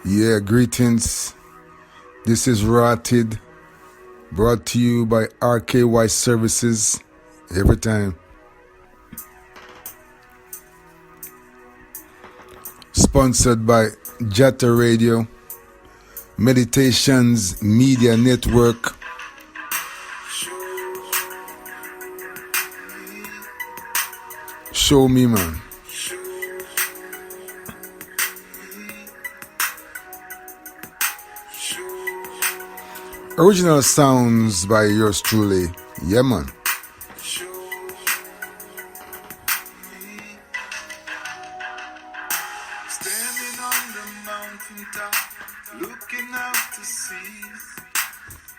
Yeah, greetings. This is Ratid, brought to you by RKY Services every time. Sponsored by Jatta Radio, Meditationz Media Network. Show me, man. Original sounds by yours truly. Yeah, man. Standing on the mountaintop, looking out to sea,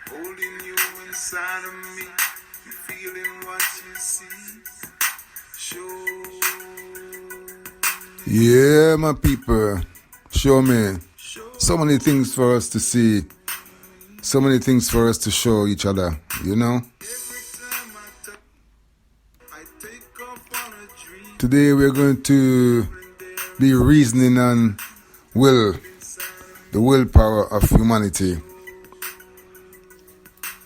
holding you inside of me, feeling what you see. Yeah, my people. Show me. So many things for us to see. So many things for us to show each other, you know? Today we're going to be reasoning on will, the willpower of humanity.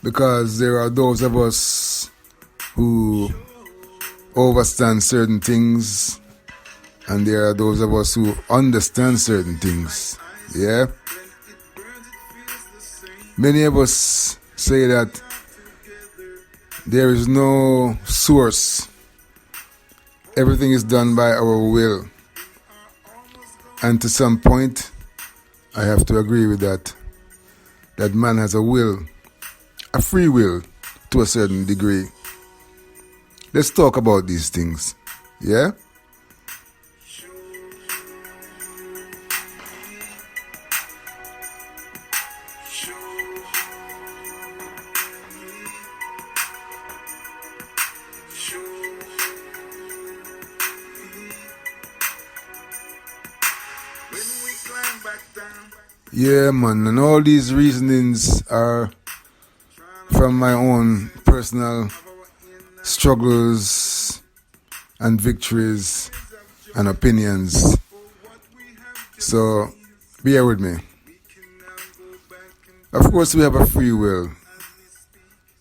Because there are those of us who overstand certain things, and there are those of us who understand certain things. Yeah? Many of us say that there is no source. Everything is done by our will. And to some point, I have to agree with that. That man has a will, a free will to a certain degree. Let's talk about these things. Yeah? Yeah, man, and all these reasonings are from my own personal struggles and victories and opinions. So, bear with me. Of course, we have a free will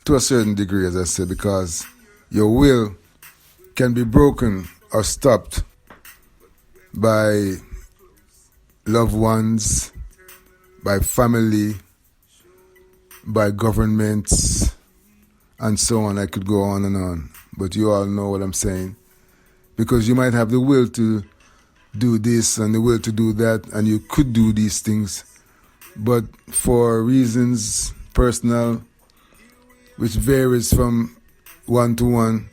to a certain degree, as I said, because your will can be broken or stopped by loved ones, by family, by governments, and so on. I could go on and on. But you all know what I'm saying. Because you might have the will to do this and the will to do that, and you could do these things. But for reasons personal, which varies from one to one,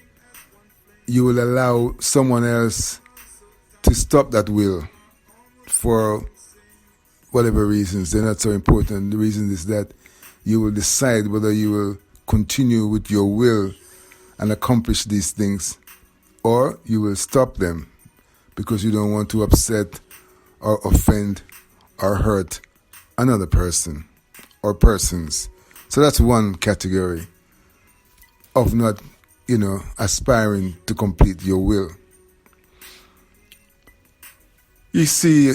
you will allow someone else to stop that will for whatever reasons. They're not so important. The reason is that you will decide whether you will continue with your will and accomplish these things, or you will stop them because you don't want to upset or offend or hurt another person or persons. So that's one category of not, aspiring to complete your will. You see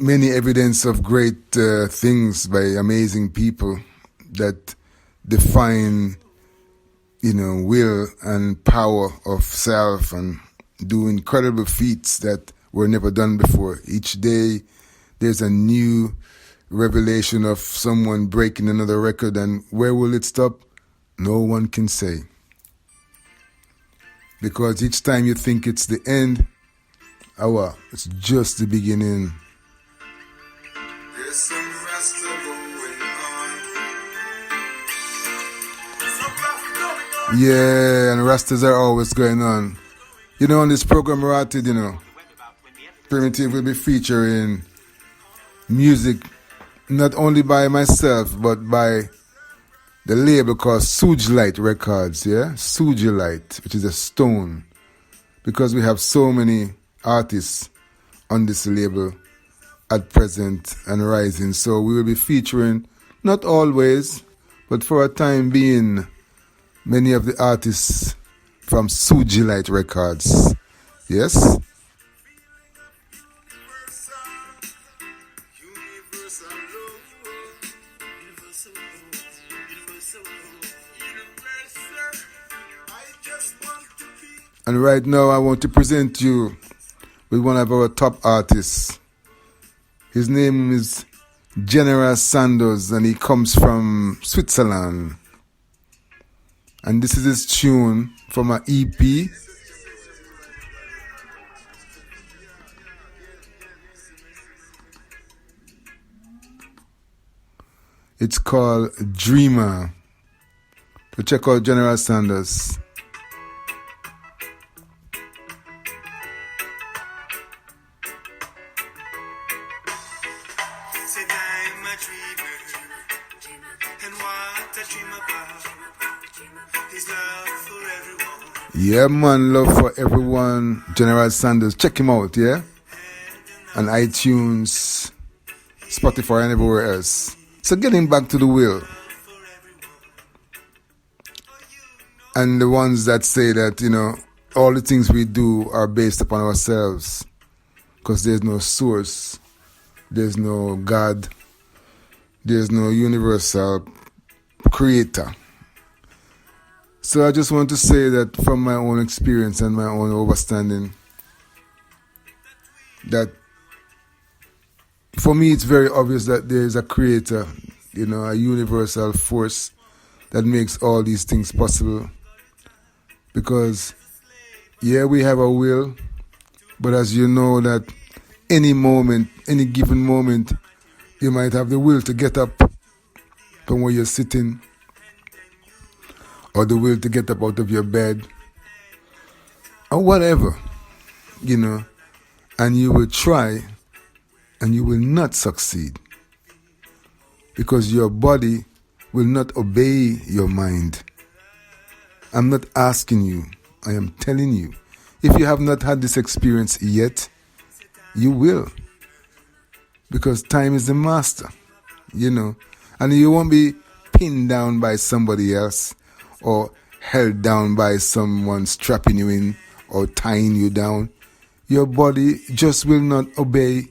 many evidence of great things by amazing people that define, will and power of self and do incredible feats that were never done before. Each day there's a new revelation of someone breaking another record, and where will it stop? No one can say. Because each time you think it's the end, it's just the beginning. There's some rest of the way on. Yeah, and rastas are always going on. On this program, Ratid, Primitive will be featuring music not only by myself, but by the label called Sujilite Records, yeah? Sujilite, which is a stone. Because we have so many artists on this label at present and rising. So we will be featuring, not always, but for a time being, many of the artists from Sujilite Records. Yes? Universal And right now I want to present you with one of our top artists. His name is General Sanders, and he comes from Switzerland. And this is his tune from an EP. It's called Dreamer. So check out General Sanders. Said I'm a dreamer, and what I dream about is love for everyone. Yeah, man, love for everyone. General Sanders, check him out, yeah? On iTunes, Spotify, and everywhere else. So getting back to the will. And the ones that say that, all the things we do are based upon ourselves. Because there's no source. There's no God. There's no universal creator. So I just want to say that from my own experience and my own understanding, that for me it's very obvious that there is a creator, a universal force that makes all these things possible. Because, yeah, we have a will, but as you know that any given moment, you might have the will to get up from where you're sitting, or the will to get up out of your bed, or whatever, and you will try, and you will not succeed, because your body will not obey your mind. I'm not asking you, I am telling you. If you have not had this experience yet, you will. Because time is the master, and you won't be pinned down by somebody else or held down by someone strapping you in or tying you down. Your body just will not obey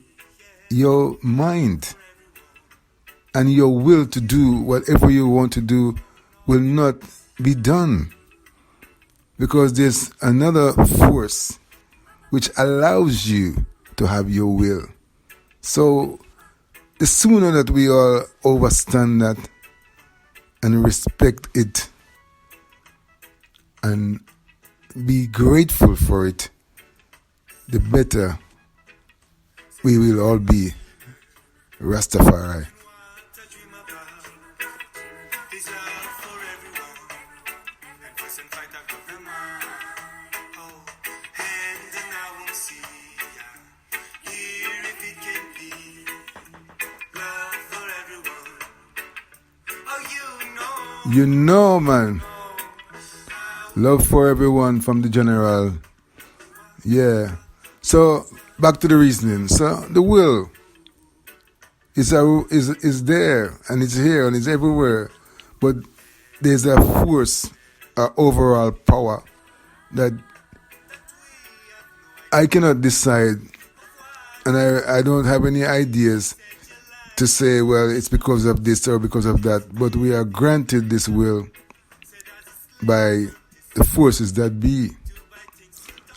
your mind. And your will to do whatever you want to do will not be done. Because there's another force which allows you to have your will. So the sooner that we all understand that and respect it and be grateful for it, the better we will all be. Rastafari. Man. Love for everyone from the general. Yeah. So, back to the reasoning. So, the will is there, and it's here, and it's everywhere. But there's a force, an overall power that I cannot decide, and I don't have any ideas to say, well, it's because of this or because of that. But we are granted this will by the forces that be.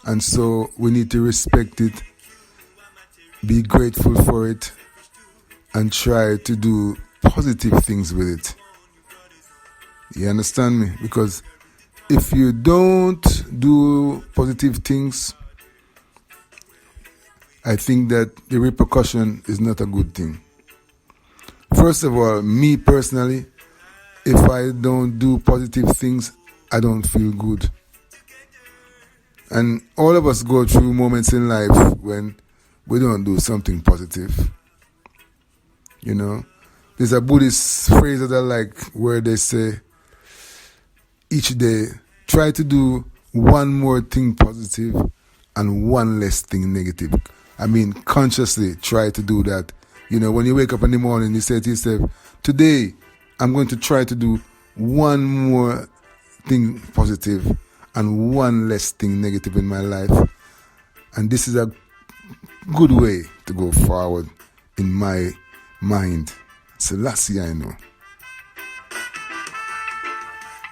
And so we need to respect it, be grateful for it, and try to do positive things with it. You understand me? Because if you don't do positive things, I think that the repercussion is not a good thing. First of all, me personally, if I don't do positive things, I don't feel good. And all of us go through moments in life when we don't do something positive. There's a Buddhist phrase that I like where they say, each day, try to do one more thing positive and one less thing negative. I mean, consciously try to do that. When you wake up in the morning, you say to yourself, today, I'm going to try to do one more thing positive and one less thing negative in my life. And this is a good way to go forward in my mind. Selassie, I know.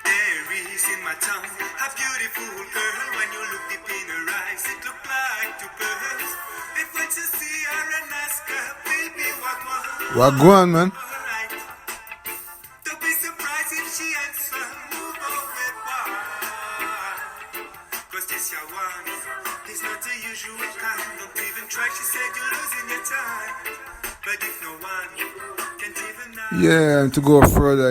There is in my town a beautiful girl. When you look deep What go on, man? Alright. Don't be surprised if she answer. Move over, boy. Cause this your one. It's not the usual kind. Don't even try. She said you're losing your time. But if no one can even know. Yeah, and to go further,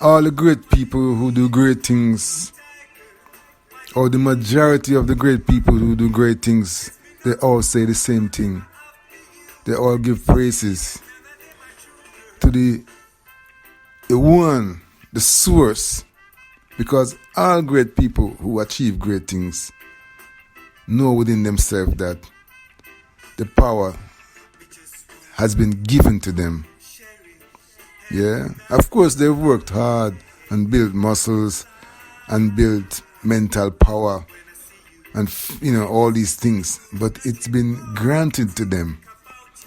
all the great people who do great things, or the majority of the great people who do great things, they all say the same thing. They all give praises to the one, the source. Because all great people who achieve great things know within themselves that the power has been given to them. Yeah, of course they've worked hard and built muscles and built mental power and all these things, but it's been granted to them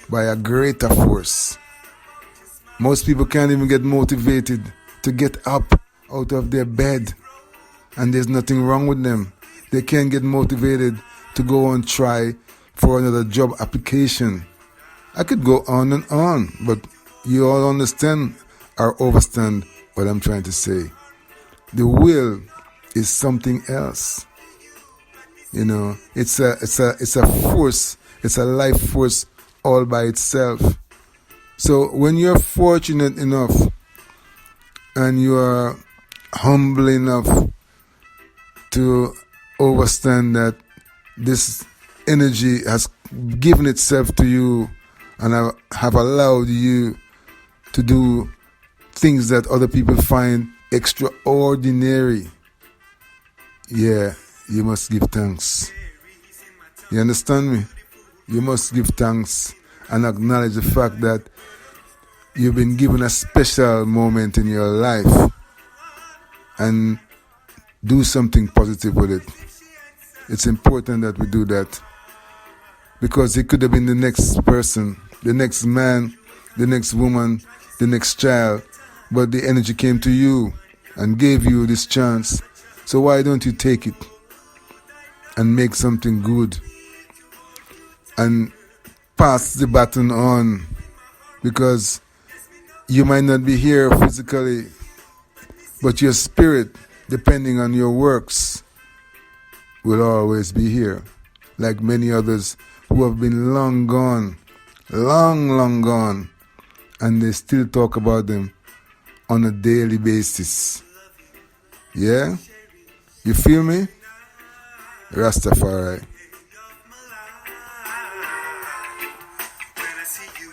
by a greater force. Most people can't even get motivated to get up out of their bed, and there's nothing wrong with them. They can't get motivated to go and try for another job application. I could go on, but you all understand or overstand what I'm trying to say. The will is something else. It's a force. It's a life force all by itself. So when you're fortunate enough and you are humble enough to understand that this energy has given itself to you and have allowed you to do things that other people find extraordinary, yeah, you must give thanks. You understand me? You must give thanks and acknowledge the fact that you've been given a special moment in your life and do something positive with it. It's important that we do that, because it could have been the next person, the next man, the next woman, the next child, but the energy came to you and gave you this chance. So why don't you take it and make something good and pass the baton on? Because you might not be here physically, but your spirit, depending on your works, will always be here, like many others who have been long gone, long gone, and they still talk about them on a daily basis. Yeah? You feel me? Rastafari. When I see you,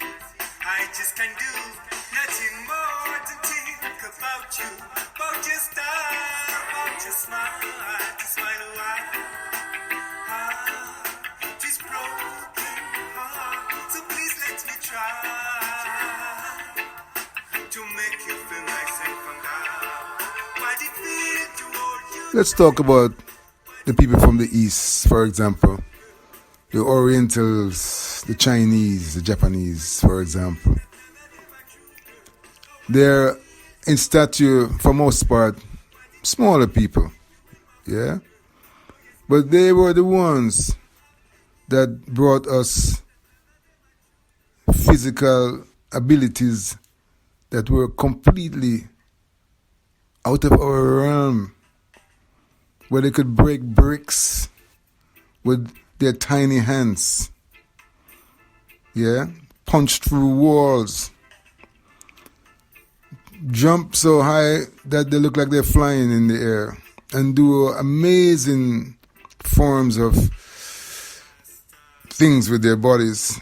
I just can't do nothing more than think about you, about your style, about your smile, just smile a while. Just broken heart, so please let me try to make you feel nice and from now. Why did it feel to hold you? Let's talk about the people from the East, for example. The Orientals, the Chinese, the Japanese, for example. They're in stature, for most part, smaller people. Yeah? But they were the ones that brought us physical abilities that were completely out of our realm, where they could break bricks with their tiny hands. Yeah? Punch through walls. Jump so high that they look like they're flying in the air. And do amazing forms of things with their bodies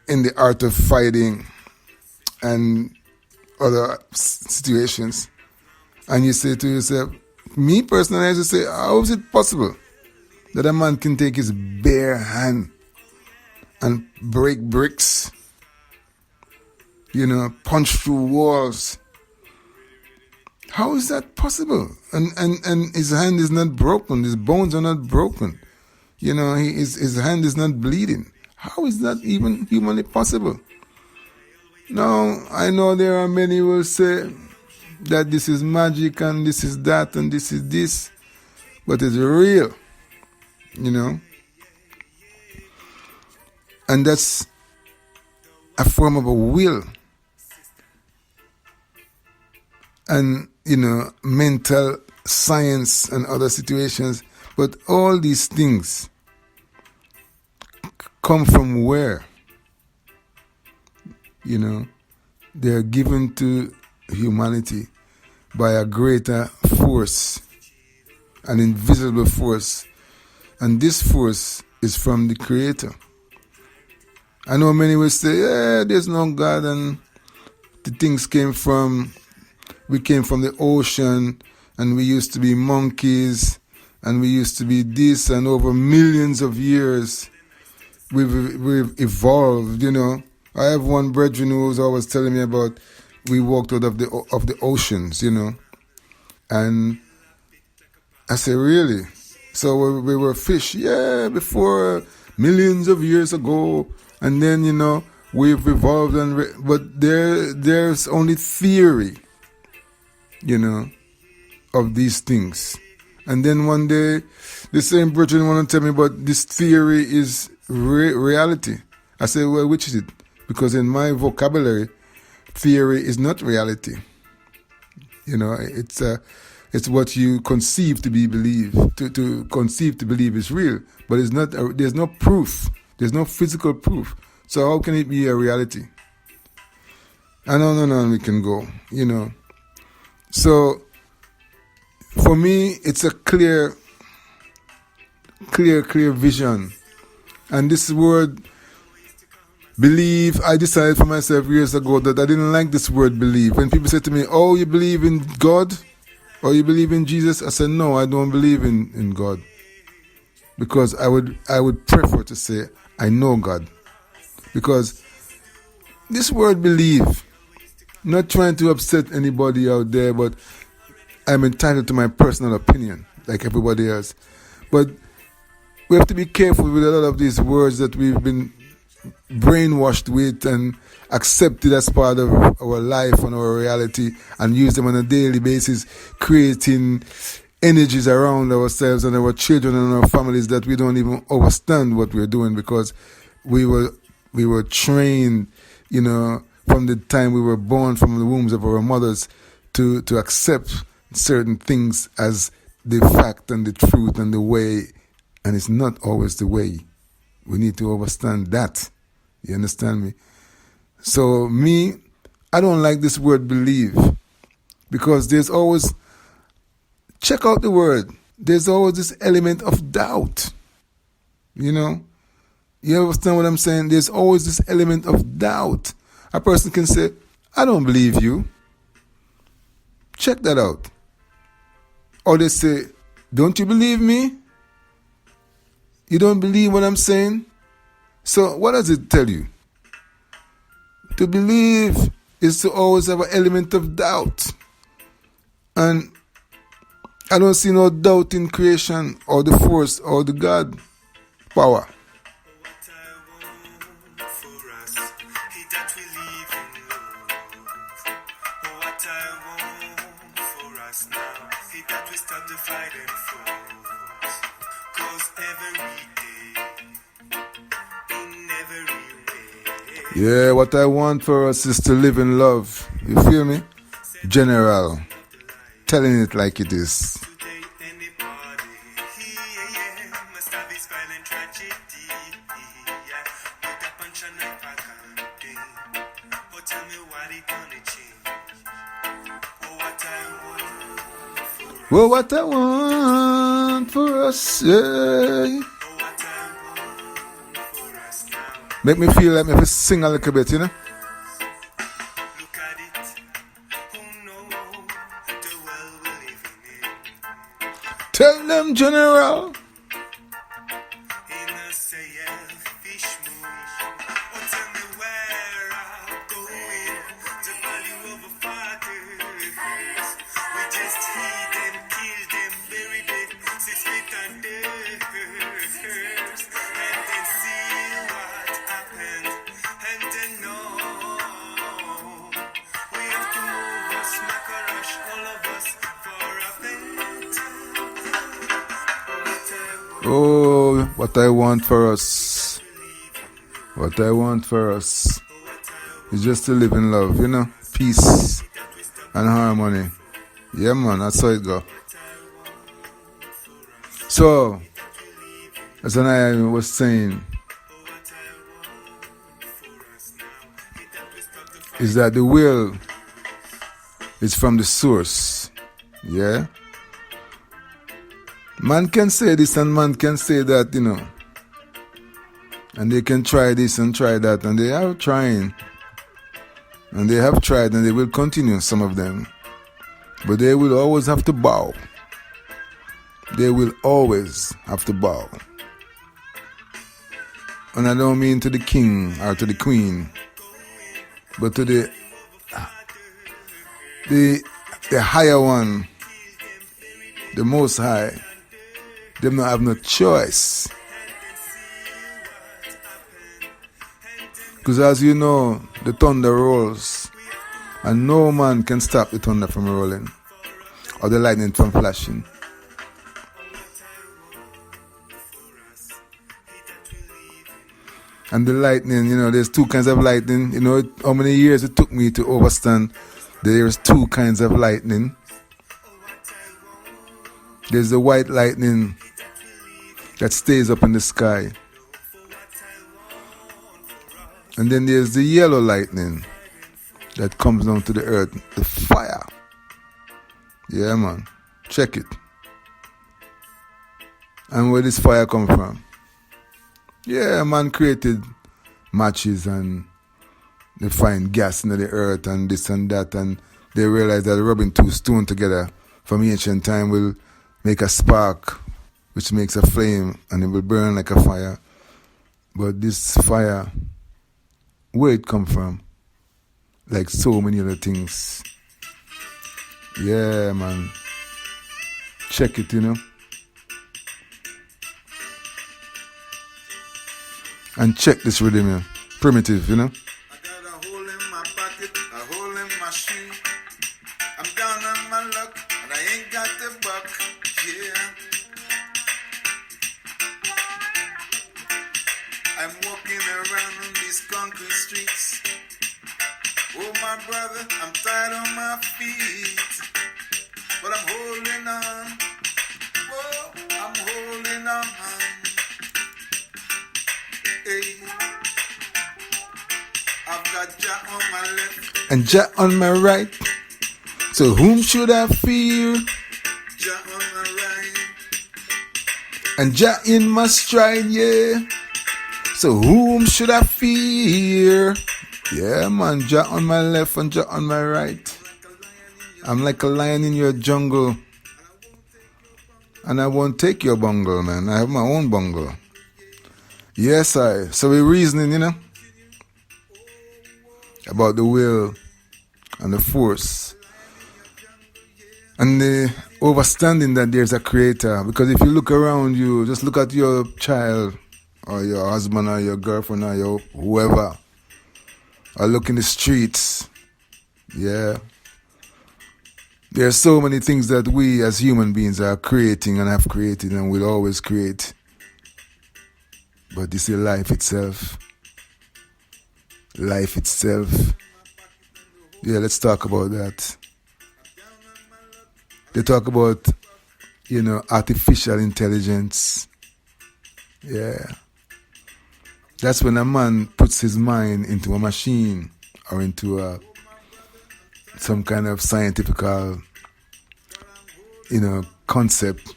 in the art of fighting and other situations. And you say to yourself, me personally, I just say, how is it possible that a man can take his bare hand and break bricks, punch through walls? How is that possible? And his hand is not broken, his bones are not broken. His hand is not bleeding. How is that even humanly possible? Now, I know there are many who will say that this is magic and this is that and this is this, but it's real, And that's a form of a will. And, mental science and other situations. But all these things come from where? They're given to humanity by a greater force, an invisible force. And this force is from the Creator. I know many will say, there's no God, and the things we came from the ocean, and we used to be monkeys, and we used to be this, and over millions of years, we've evolved, I have one brethren who was always telling me about we walked out of the oceans, and I said, really? So we were fish, before millions of years ago, and then we've evolved, but there's only theory, of these things. And then one day, the same brethren want to tell me about this theory is reality. I said, well, which is it? Because in my vocabulary, theory is not reality. It's what you conceive to be believed. To conceive to believe is real, but it's not. There's no proof. There's no physical proof. So how can it be a reality? And on we can go. So for me, it's a clear vision. And this word believe, I decided for myself years ago that I didn't like this word believe. When people say to me, oh, you believe in God? Or you believe in Jesus? I said, no, I don't believe in God. Because I would prefer to say, I know God. Because this word believe, not trying to upset anybody out there, but I'm entitled to my personal opinion, like everybody else. But we have to be careful with a lot of these words that we've been brainwashed with and accepted as part of our life and our reality, and use them on a daily basis, creating energies around ourselves and our children and our families that we don't even understand what we're doing, because we were trained, from the time we were born from the wombs of our mothers to accept certain things as the fact and the truth and the way, and it's not always the way. We need to understand that. You understand me? So me, I don't like this word believe, because there's always, check out the word, there's always this element of doubt. You understand what I'm saying? There's always this element of doubt. A person can say, I don't believe you. Check that out. Or they say, don't you believe me? You don't believe what I'm saying? So what does it tell you? To believe is to always have an element of doubt. And I don't see no doubt in creation or the force or the God power. Yeah, what I want for us is to live in love. You feel me? General. Telling it like it is. Well, what I want for us, yeah. Make me feel like me sing a little bit, Look at it, who know the world we're living in. Tell them, General. In a selfish mood. Oh, tell me where I'm going. The value of a father. We just hate them, kill them, bury them, 6 feet under. And then see what happened. And then know we have to move us, smack or rush, all of us, for a better. Oh, what I want for us. What I want for us. It's just to live in love, you know, peace and harmony. Yeah, man, that's how it go. So, as I was saying, is that the will is from the source. Yeah? Man can say this and man can say that, you know. And they can try this and try that, and they are trying. And they have tried and they will continue, some of them. But they will always have to bow. They will always have to bow. And I don't mean to the king or to the queen, but to the higher one, the most high. They don't have no choice. Because as you know, the thunder rolls, and no man can stop the thunder from rolling, or the lightning from flashing. And the lightning, you know, there's two kinds of lightning. You know how many years it took me to understand there's two kinds of lightning. There's the white lightning that stays up in the sky. And then there's the yellow lightning that comes down to the earth, the fire. Yeah, man. Check it. And where this fire come from? Yeah, man created matches and they find gas in the earth and this and that, and they realize that rubbing two stones together from ancient time will make a spark, which makes a flame, and it will burn like a fire. But this fire, where it come from? Like so many other things. Yeah, man. Check it, you know. And check this rhythm here. Primitive, you know. I got a hole in my pocket, a hole in my shoe. I'm down on my luck, and I ain't got the buck. Yeah. I'm walking around on these concrete streets. Oh, my brother, I'm tired on my feet. But I'm holding on. Oh, I'm holding on. Hey. I've got Jah on my left and Jah on my right. So whom should I fear? Jah on my right. And Jah in my stride, yeah. So whom should I fear? Yeah, man, Jah on my left and Jah on my right. I'm like a lion in your jungle. And I won't take your bungle, man. I have my own bungle. Yes, so we're reasoning, you know, about the will and the force and the understanding that there's a creator. Because if you look around you, just look at your child or your husband or your girlfriend or your whoever, or look in the streets. Yeah, there's so many things that we as human beings are creating and have created and will always create. But this is life itself. Life itself. Yeah, let's talk about that. They talk about, you know, artificial intelligence. Yeah. That's when a man puts his mind into a machine or into some kind of scientific, you know, concept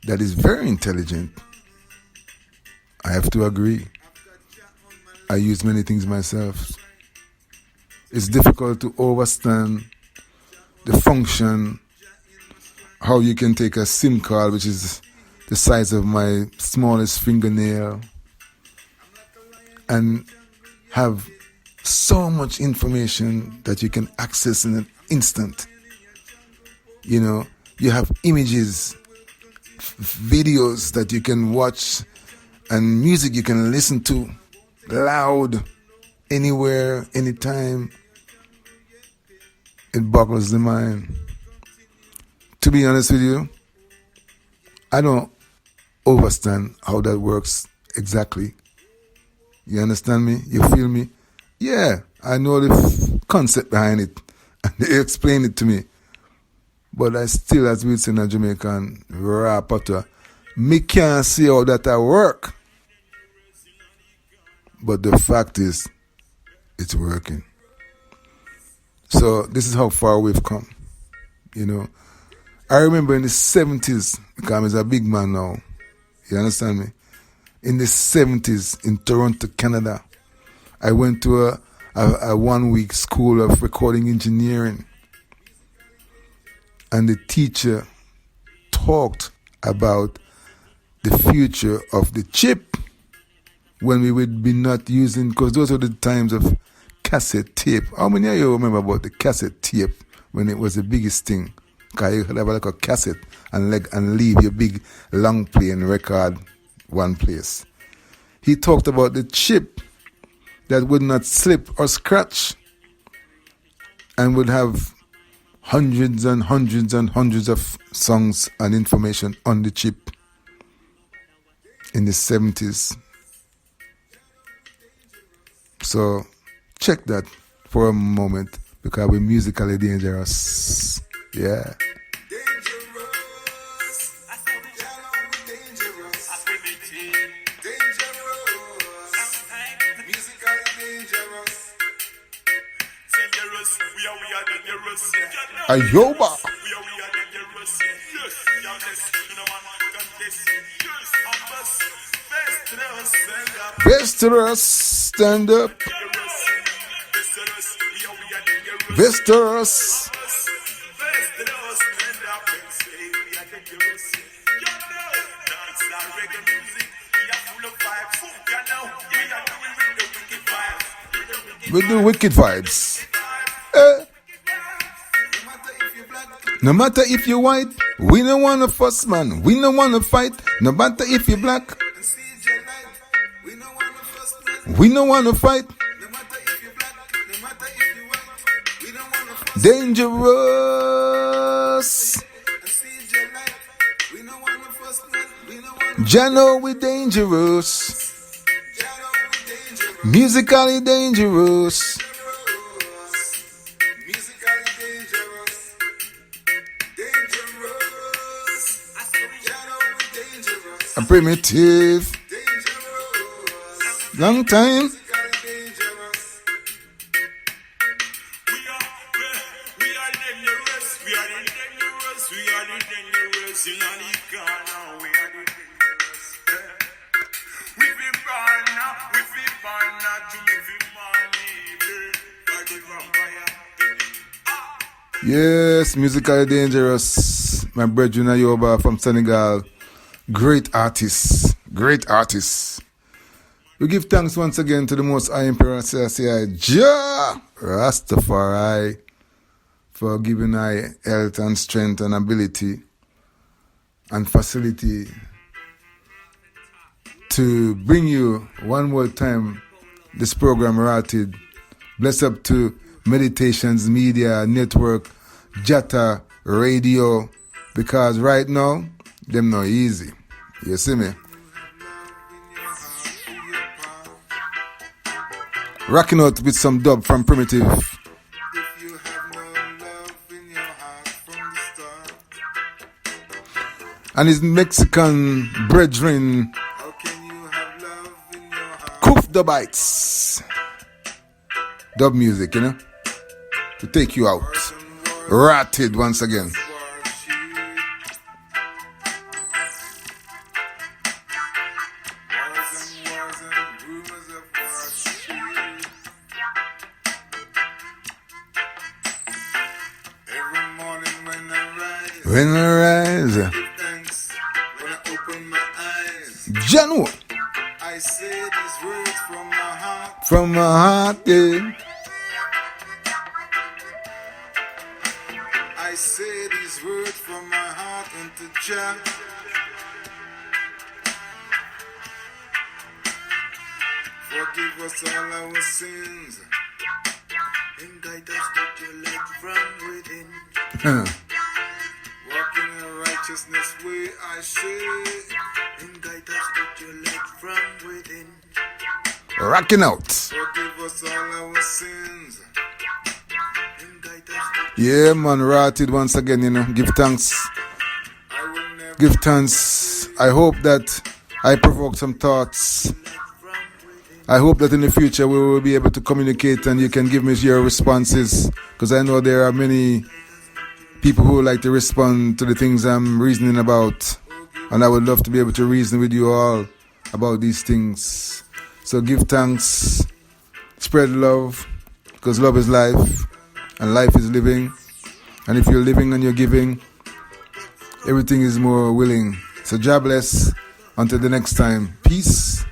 that is very intelligent. I have to agree. I use many things myself. It's difficult to understand the function, how you can take a SIM card, which is the size of my smallest fingernail, and have so much information that you can access in an instant. You know, you have images, videos that you can watch, and music you can listen to loud, anywhere, anytime. It boggles the mind. To be honest with you, I don't understand how that works exactly. You understand me? You feel me? Yeah, I know the concept behind it. And they explain it to me. But I still, as we say in a Jamaican rapper, me can't see how that I work. But the fact is, it's working. So this is how far we've come. You know, I remember in the 70s, because I'm a big man now. You understand me? In the 70s in Toronto, Canada, I went to a 1 week school of recording engineering. And the teacher talked about the future of the chip when we would be not using, because those were the times of cassette tape. How many of you remember about the cassette tape when it was the biggest thing? Because you could have like a cassette and leave your big long playing record one place. He talked about the chip that would not slip or scratch and would have hundreds and hundreds and hundreds of songs and information on the chip in the 70s. So check that for a moment, because we're musically dangerous. Yeah. Ayoba. Visitors, stand up. Visitors. With the wicked vibes. No matter if you're white, we don't want to fuss, man. We don't want to fight. No matter if you're black, we don't want to fight. Dangerous. Jano, we dangerous. Musically dangerous. A primitive. Long time. Yes, musically dangerous. My brethren Ayoba from Senegal. Great artists. Great artists. We give thanks once again to the Most High Emperor Selassie Jah Rastafari for giving I health and strength and ability and facility to bring you one more time this program Ratid. Bless up to Meditationz Media Network, Jata Radio, because right now them not easy. You see me? Rocking out with some dub from Primitive. And his Mexican brethren, Koof the Bites. Dub music, you know? To take you out. Ratid once again. When I rise, when I open my eyes, Janu, I say these words from my heart. From my heart, yeah. I say these words from my heart unto Jah. Forgive us all our sins and guide us with your light from within. Walk in a righteousness way, I say, and guide us with your light from within. Rocking out. Forgive us all our blessings. Yeah, man, Ratid once again, give thanks. Give thanks. I hope that I provoke some thoughts. I hope that in the future we will be able to communicate and you can give me your responses, because I know there are many people who like to respond to the things I'm reasoning about, and I would love to be able to reason with you all about these things. So give thanks, spread love, because love is life and life is living, and if you're living and you're giving, everything is more willing. So God bless. Until the next time, peace